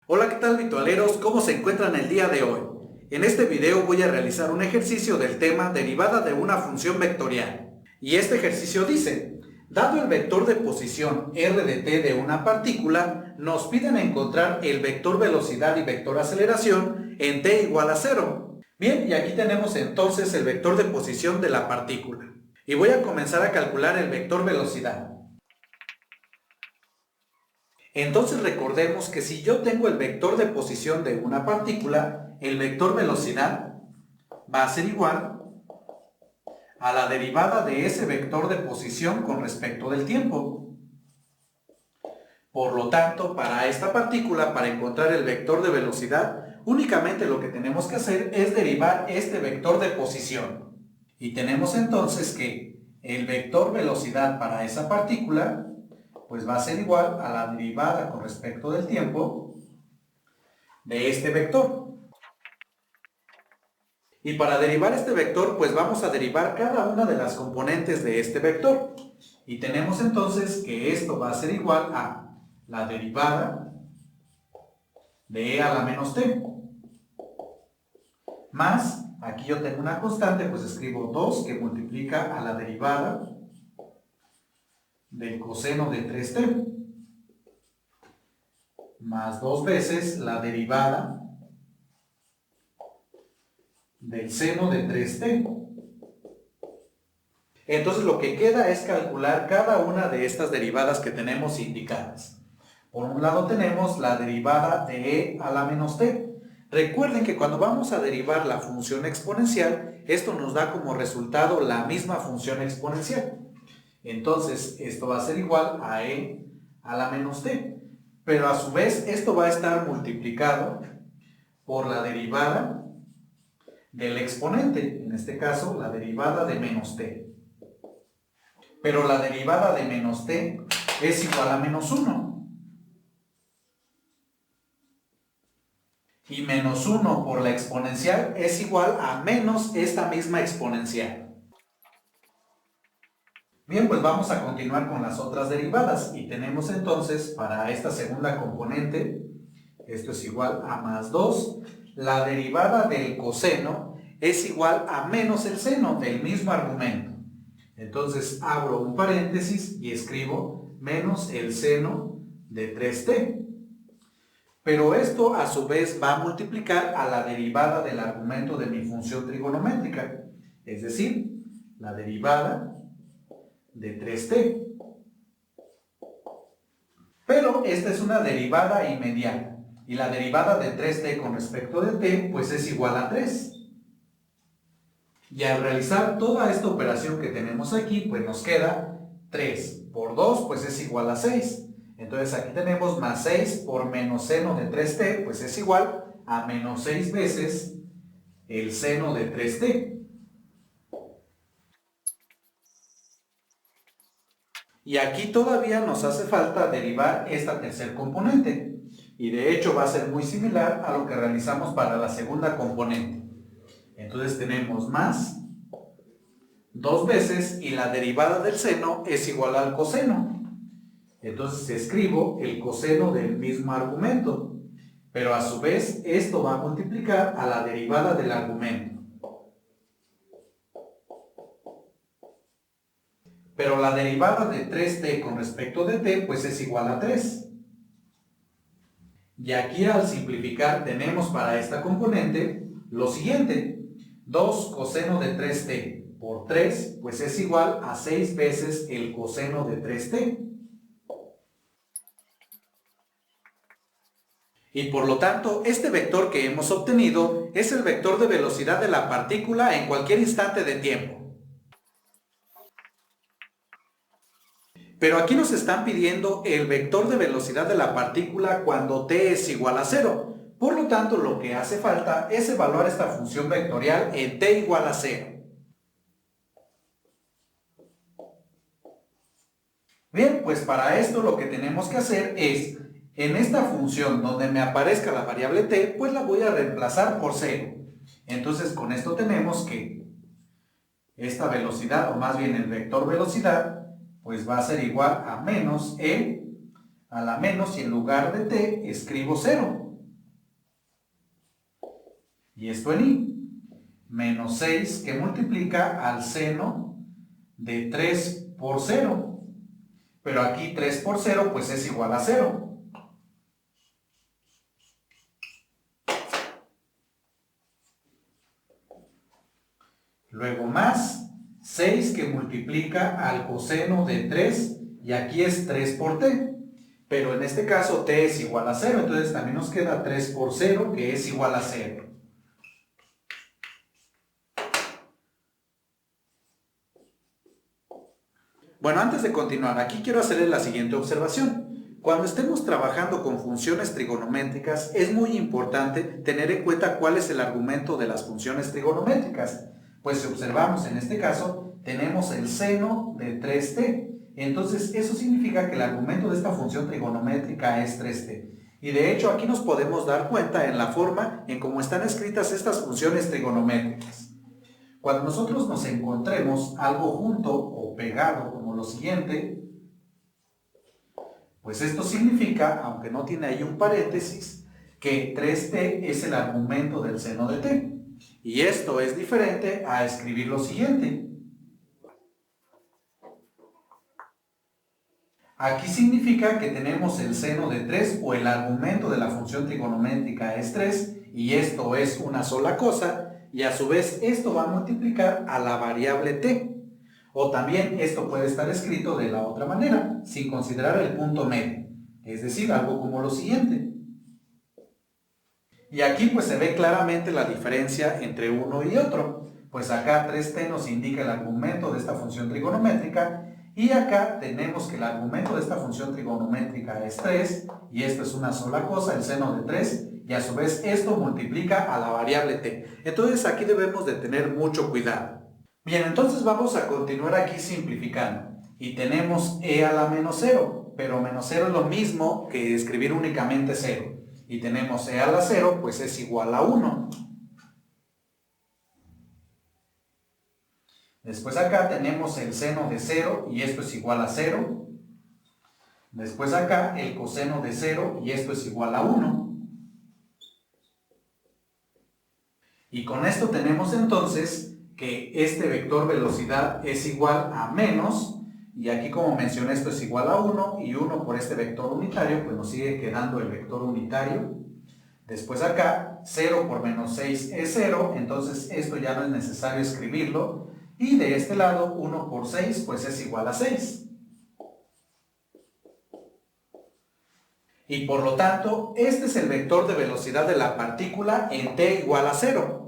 Hola, ¿qué tal virtualeros? ¿Cómo se encuentran el día de hoy? En este video voy a realizar un ejercicio del tema derivada de una función vectorial. Y este ejercicio dice, dado el vector de posición r de t de una partícula, nos piden encontrar el vector velocidad y vector aceleración en t igual a 0. Bien, y aquí tenemos entonces el vector de posición de la partícula. Y voy a comenzar a calcular el vector velocidad. Entonces recordemos que si yo tengo el vector de posición de una partícula, el vector velocidad va a ser igual a la derivada de ese vector de posición con respecto del tiempo. Por lo tanto, para esta partícula, para encontrar el vector de velocidad, únicamente lo que tenemos que hacer es derivar este vector de posición. Y tenemos entonces que el vector velocidad para esa partícula pues va a ser igual a la derivada con respecto del tiempo de este vector. Y para derivar este vector, pues vamos a derivar cada una de las componentes de este vector. Y tenemos entonces que esto va a ser igual a la derivada de e a la menos t. Más, aquí yo tengo una constante, pues escribo 2 que multiplica a la derivada del coseno de 3t. Más 2 veces la derivada del seno de 3t. Entonces lo que queda es calcular cada una de estas derivadas que tenemos indicadas. Por un lado tenemos la derivada de e a la menos t. Recuerden que cuando vamos a derivar la función exponencial, esto nos da como resultado la misma función exponencial. Entonces esto va a ser igual a e a la menos t. Pero a su vez esto va a estar multiplicado por la derivada del exponente, en este caso la derivada de menos t. Pero la derivada de menos t es igual a menos 1. Y menos 1 por la exponencial es igual a menos esta misma exponencial. Bien, pues vamos a continuar con las otras derivadas. Y tenemos entonces para esta segunda componente, esto es igual a más 2. La derivada del coseno es igual a menos el seno del mismo argumento. Entonces abro un paréntesis y escribo menos el seno de 3t. Pero esto a su vez va a multiplicar a la derivada del argumento de mi función trigonométrica. Es decir, la derivada de 3t. Pero esta es una derivada inmediata. Y la derivada de 3t con respecto de t pues es igual a 3. Y al realizar toda esta operación que tenemos aquí, pues nos queda 3 por 2, pues es igual a 6. Entonces aquí tenemos más 6 por menos seno de 3t, pues es igual a menos 6 veces el seno de 3t. Y aquí todavía nos hace falta derivar esta tercer componente. Y de hecho va a ser muy similar a lo que realizamos para la segunda componente. Entonces tenemos más 2 veces y la derivada del seno es igual al coseno. Entonces escribo el coseno del mismo argumento. Pero a su vez esto va a multiplicar a la derivada del argumento. Pero la derivada de 3t con respecto de t pues es igual a 3. Y aquí al simplificar tenemos para esta componente lo siguiente. 2 coseno de 3t por 3 pues es igual a 6 veces el coseno de 3t. Y por lo tanto, este vector que hemos obtenido es el vector de velocidad de la partícula en cualquier instante de tiempo. Pero aquí nos están pidiendo el vector de velocidad de la partícula cuando t es igual a 0. Por lo tanto, lo que hace falta es evaluar esta función vectorial en t igual a 0. Bien, pues para esto lo que tenemos que hacer es, en esta función donde me aparezca la variable t, pues la voy a reemplazar por 0. Entonces con esto tenemos que esta velocidad, o más bien el vector velocidad, pues va a ser igual a menos e a la menos y en lugar de t escribo 0. y esto en y. Menos 6 que multiplica al seno de 3 por 0. Pero aquí 3 por 0 pues es igual a 0. Luego más 6 que multiplica al coseno de 3 y aquí es 3 por t. Pero en este caso t es igual a 0, entonces también nos queda 3 por 0 que es igual a 0. Bueno, antes de continuar, aquí quiero hacerles la siguiente observación. Cuando estemos trabajando con funciones trigonométricas, es muy importante tener en cuenta cuál es el argumento de las funciones trigonométricas. Pues si observamos en este caso, tenemos el seno de 3t. Entonces, eso significa que el argumento de esta función trigonométrica es 3t. Y de hecho, aquí nos podemos dar cuenta en la forma en cómo están escritas estas funciones trigonométricas. Cuando nosotros nos encontremos algo junto o pegado como lo siguiente, pues esto significa, aunque no tiene ahí un paréntesis, que 3t es el argumento del seno de t. Y esto es diferente a escribir lo siguiente. Aquí significa que tenemos el seno de 3 o el argumento de la función trigonométrica es 3 y esto es una sola cosa. Y a su vez esto va a multiplicar a la variable t. O también esto puede estar escrito de la otra manera, sin considerar el punto medio. Es decir, algo como lo siguiente. Y aquí pues se ve claramente la diferencia entre uno y otro. Pues acá 3t nos indica el argumento de esta función trigonométrica. Y acá tenemos que el argumento de esta función trigonométrica es 3. Y esto es una sola cosa, el seno de 3. Y a su vez esto multiplica a la variable t. Entonces aquí debemos de tener mucho cuidado. Bien, entonces vamos a continuar aquí simplificando. Y tenemos e a la menos 0, pero menos 0 es lo mismo que escribir únicamente 0. Y tenemos e a la 0, pues es igual a 1. Después acá tenemos el seno de 0 y esto es igual a 0. Después acá el coseno de 0 y esto es igual a 1. Y con esto tenemos entonces que este vector velocidad es igual a menos, y aquí como mencioné esto es igual a 1, y 1 por este vector unitario, pues nos sigue quedando el vector unitario. Después acá, 0 por menos 6 es 0, entonces esto ya no es necesario escribirlo. Y de este lado, 1 por 6, pues es igual a 6. Y por lo tanto, este es el vector de velocidad de la partícula en t igual a 0.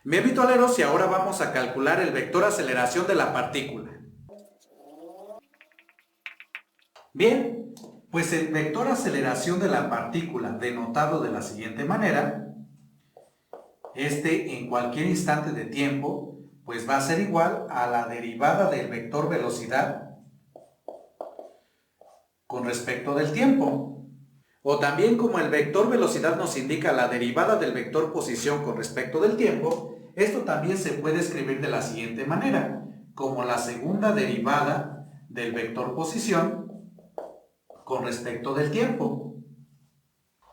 Bien, vitoleros, y ahora vamos a calcular el vector aceleración de la partícula. Bien, pues el vector aceleración de la partícula, denotado de la siguiente manera, en cualquier instante de tiempo, pues va a ser igual a la derivada del vector velocidad con respecto del tiempo. O también como el vector velocidad nos indica la derivada del vector posición con respecto del tiempo, esto también se puede escribir de la siguiente manera, como la segunda derivada del vector posición con respecto del tiempo.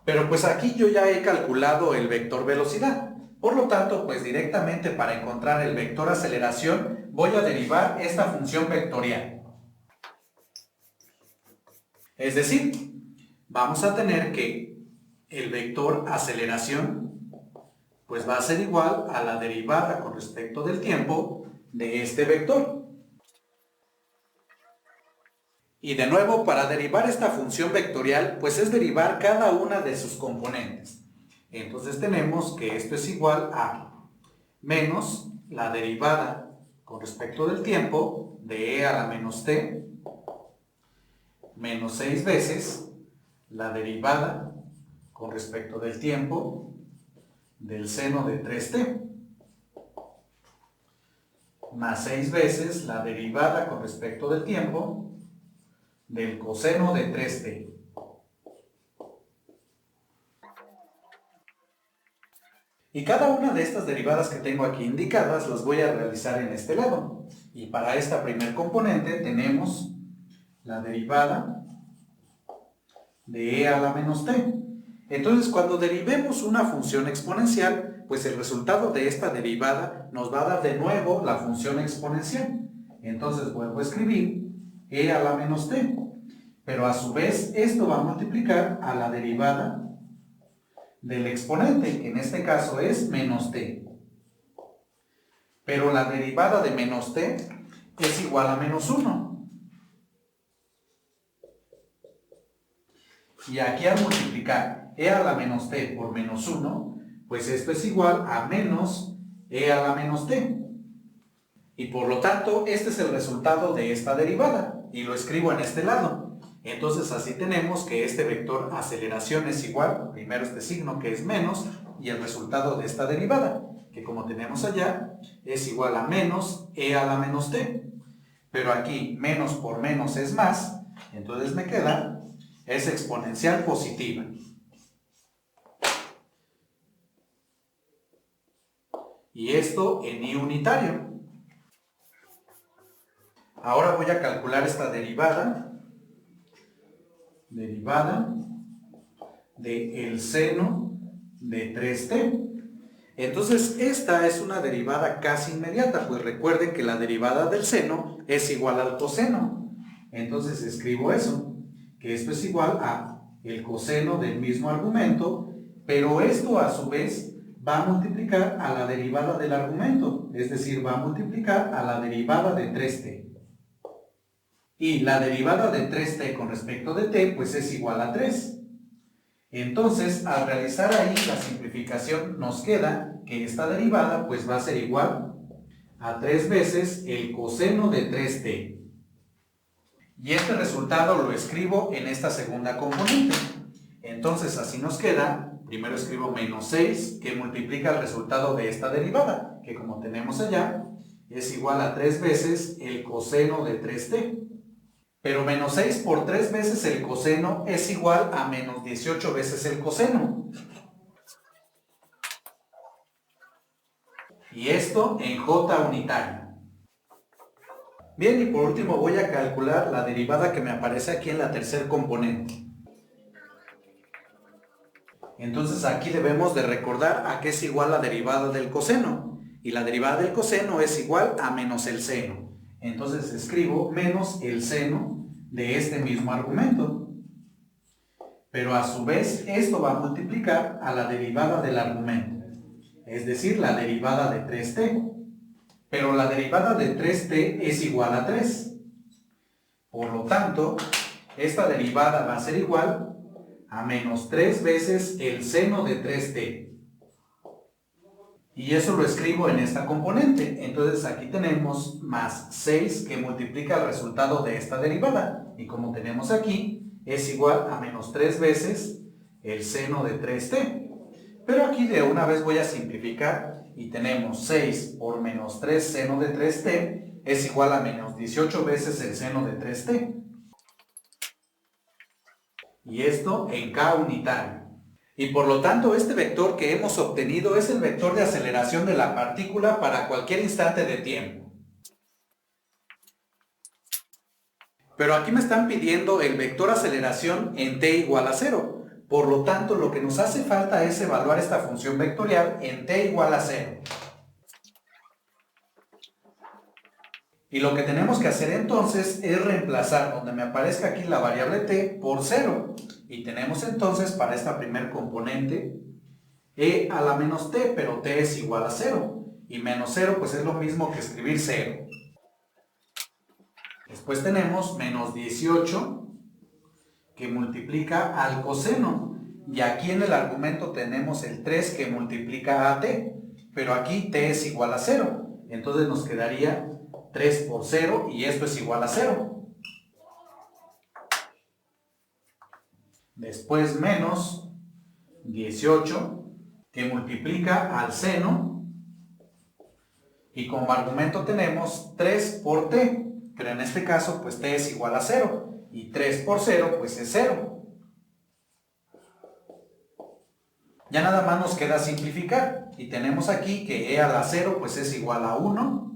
Pero pues aquí yo ya he calculado el vector velocidad. Por lo tanto, pues directamente para encontrar el vector aceleración voy a derivar esta función vectorial. Es decir, vamos a tener que el vector aceleración pues va a ser igual a la derivada con respecto del tiempo de este vector. Y de nuevo, para derivar esta función vectorial, pues es derivar cada una de sus componentes. Entonces tenemos que esto es igual a menos la derivada con respecto del tiempo de e a la menos t menos 6 veces la derivada con respecto del tiempo del seno de 3t más 6 veces la derivada con respecto del tiempo del coseno de 3t. Y cada una de estas derivadas que tengo aquí indicadas las voy a realizar en este lado. Y para esta primer componente tenemos la derivada de e a la menos t. Entonces, cuando derivemos una función exponencial, pues el resultado de esta derivada nos va a dar de nuevo la función exponencial. Entonces vuelvo a escribir e a la menos t. Pero a su vez esto va a multiplicar a la derivada del exponente, que en este caso es menos t. Pero la derivada de menos t es igual a menos 1. Y aquí al multiplicar e a la menos t por menos 1, pues esto es igual a menos e a la menos t. Y por lo tanto, este es el resultado de esta derivada. Y lo escribo en este lado. Entonces así tenemos que este vector aceleración es igual, primero este signo que es menos, y el resultado de esta derivada, que como tenemos allá, es igual a menos e a la menos t. Pero aquí menos por menos es más, entonces me queda, es exponencial positiva. Y esto en i unitario. Ahora voy a calcular esta derivada de el seno de 3t. Entonces esta es una derivada casi inmediata, pues recuerden que la derivada del seno es igual al coseno. Entonces escribo eso, que esto es igual a el coseno del mismo argumento, pero esto a su vez va a multiplicar a la derivada del argumento, es decir, va a multiplicar a la derivada de 3t. Y la derivada de 3t con respecto de t, pues es igual a 3. Entonces, al realizar ahí la simplificación, nos queda que esta derivada pues va a ser igual a 3 veces el coseno de 3t. Y este resultado lo escribo en esta segunda componente. Entonces, así nos queda, primero escribo menos 6, que multiplica el resultado de esta derivada, que como tenemos allá, es igual a 3 veces el coseno de 3t. Pero menos 6 por 3 veces el coseno es igual a menos 18 veces el coseno. Y esto en j unitaria. Bien, y por último voy a calcular la derivada que me aparece aquí en la tercer componente. Entonces aquí debemos de recordar a qué es igual la derivada del coseno. Y la derivada del coseno es igual a menos el seno. Entonces escribo menos el seno de este mismo argumento. Pero a su vez esto va a multiplicar a la derivada del argumento, es decir, la derivada de 3t. Pero la derivada de 3t es igual a 3. Por lo tanto, esta derivada va a ser igual a menos 3 veces el seno de 3t. Y eso lo escribo en esta componente. Entonces aquí tenemos más 6 que multiplica el resultado de esta derivada. Y como tenemos aquí, es igual a menos 3 veces el seno de 3t. Pero aquí de una vez voy a simplificar y tenemos 6 por menos 3 seno de 3t es igual a menos 18 veces el seno de 3t. Y esto en k unitario. Y por lo tanto este vector que hemos obtenido es el vector de aceleración de la partícula para cualquier instante de tiempo. Pero aquí me están pidiendo el vector aceleración en t igual a 0. Por lo tanto, lo que nos hace falta es evaluar esta función vectorial en t igual a 0. Y lo que tenemos que hacer entonces es reemplazar donde me aparezca aquí la variable t por 0. Y tenemos entonces para esta primer componente e a la menos t, pero t es igual a 0. Y menos 0 pues es lo mismo que escribir 0. Después tenemos menos 18 que multiplica al coseno. Y aquí en el argumento tenemos el 3 que multiplica a t. Pero aquí t es igual a 0. Entonces nos quedaría 3 por 0 y esto es igual a 0. Después menos 18 que multiplica al seno y como argumento tenemos 3 por t, pero en este caso pues t es igual a 0 y 3 por 0 pues es 0. Ya nada más nos queda simplificar y tenemos aquí que e a la 0 pues es igual a 1.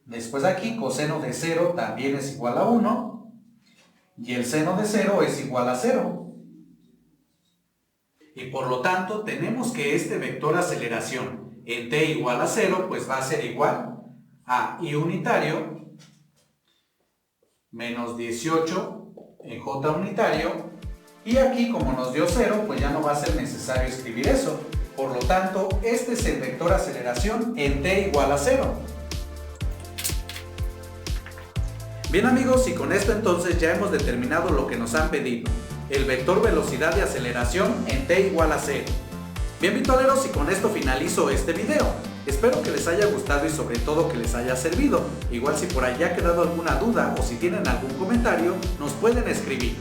Después aquí coseno de 0 también es igual a 1 y el seno de 0 es igual a 0. y por lo tanto tenemos que este vector aceleración en t igual a 0 pues va a ser igual a i unitario menos 18 en j unitario, y aquí como nos dio 0 pues ya no va a ser necesario escribir eso. Por lo tanto, este es el vector aceleración en t igual a 0. Bien amigos, y con esto entonces ya hemos determinado lo que nos han pedido, el vector velocidad de aceleración en t igual a 0. Bien vitoleros, y con esto finalizo este video. Espero que les haya gustado y sobre todo que les haya servido. Igual si por ahí ha quedado alguna duda o si tienen algún comentario, nos pueden escribir.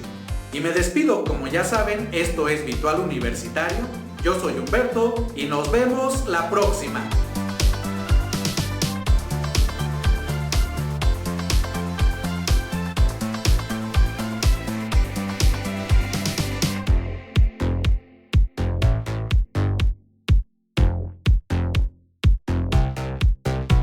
Y me despido, como ya saben, esto es Virtual Universitario. Yo soy Humberto y nos vemos la próxima.